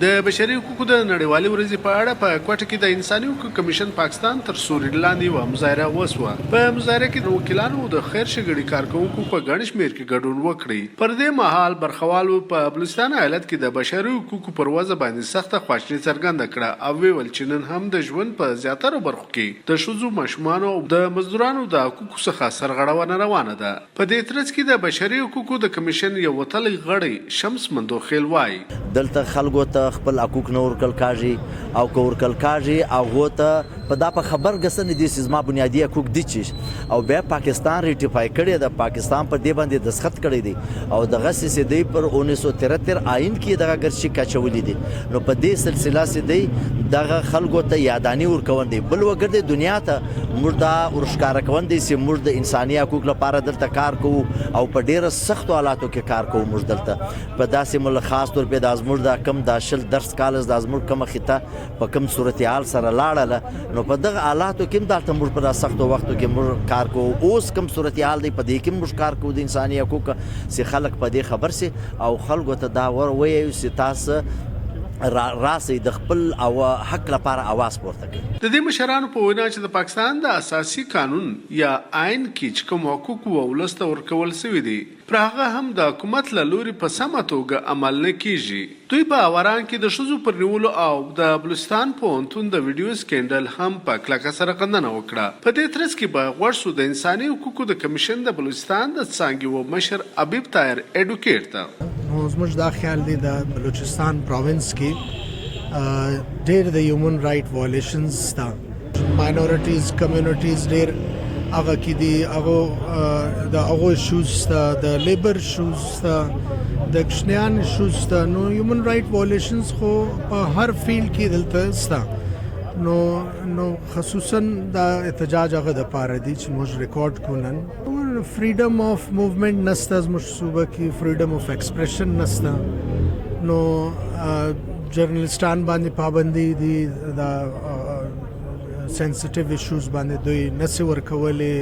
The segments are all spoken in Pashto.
د بشري حقوقو د نړیوالې ورځې په اړه په کوټه کې د انساني حقوقو کمیشن پاکستان تر سوري لاندې یوه مظاهره وسوه. په مظاهره کې د وکیلانو د خیر ښېګڼې کارکوونکو په ګڼ شمېر کې ګډون وکړي. پر دې مهال برخوالو په بلوچستان ایالت کې د بشري حقوقو پر وضع باندې سخته خواشیني څرګنده کړه او ویل چې نن هم د ژوند په زیاترو برخو کې د ښځو، ماشومانو او د مزدورانو د حقوقو څخه سرغړونه روانه ده. په دې ترڅ کې د بشري حقوقو د کمیشن یو وتلی غړی شمس مندوخیل وایي دلته خلکو ته خپل حقوق نه ورکړل کاږي او که ورکړل کاږي هغو ته په دا په خبر ګسه نه دي چې زما بنیادي حقوق دي چې او بیا پاکستان ریټیفای کړی ده، پاکستان په دې باندې دستخط کړی دی او دغسې چې دی پر 1973 آئین کې دغه ګرشي کاچولی دي. نو په دې سلسله چې دی دغه خلکو ته یاداني ورکول دی. بل وګر دی دنیا ته موږ دا ورښکاره کول دی چې موږ د انساني حقوق لپاره دلته کار کوو او په ډېره سختو حالاتو کې کار کوو. موږ دلته په داسې ملک خاص طور په دا زموږ دا کم دا شل درس کالز دا زموږ کومه خطه په کوم صورتحال سره لاړله، نو په دغه حالاتو کې هم دلته موږ په دا سختو وختو کې موږ کار کوو. اوس کوم صورتحال دی په دې کې موږ کار کوو د انساني حقوق چې خلک په دې خبر سي او خلکو ته دا ووایو چې تاسو راسي د خپل او حق لپاره आवाज پورته کوي. د دې مشرانو په وینا چې د پاکستان د اساسي قانون یا آئین کې چې کوم حقوق او ولس ته ورکول شوي دي پر هغه هم د حکومت له لوري په سمه توګه عمل نه کیږي. دوی په اوران کې د ښځو پر نیولو او د بلوچستان پوهنتون د ویډیو سکینډل هم په کلکه سره غندنه وکړه. په دې ترڅ کې به غوږ شو د انساني حقوقو د کمیشن د بلوچستان د څانګې و مشر حبیب طاهر ایډوکیټ ته. زموږ دا خیال دی د بلوچستان پروینس کې ډېر د هیومن رایټ وایلیشنز شته. ماینورټیز کمیونټیز ډېر هغه کې دي، هغه د هغو ایشوز شته، د لیبر ایشوز شته، د کوچنیان ایشوز شته. نو هیومن رایټ وایلیشنز خو په هر فیلډ کې دلته شته. نو خصوصا دا احتجاج هغه دپاره دی چې موږ ریکارډ کړو نن. فریډم آف موومنټ نشته زموږ صوبه کې، فریډم آف ایکسپریشن نشته. نو جرنلستان باندې پابندي دي، د سنسټیو ایشوز باندې دوی نسي ورکولې.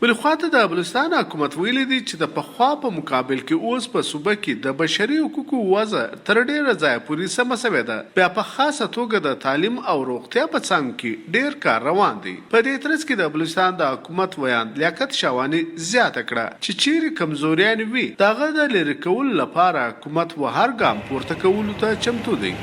بل خواته د بلوچستان حکومت ویلي دي چې د پخوا په مقابل کې اوس په صوبه کې د بشري حقوقو وضع تر ډیره ځایه پورې سمه شوې ده. بیا په خاصه توګه د تعلیم او روغتیا په څانګو کې ډیر کار روان دی. په دې ترڅ کې د بلوچستان د حکومت ویان لیاقت شاواني زیاته کړه چې چیرې کمزوریان وي دغه د لرې کولو لپاره حکومت و هر ګام پورته کولو ته چمتو دی.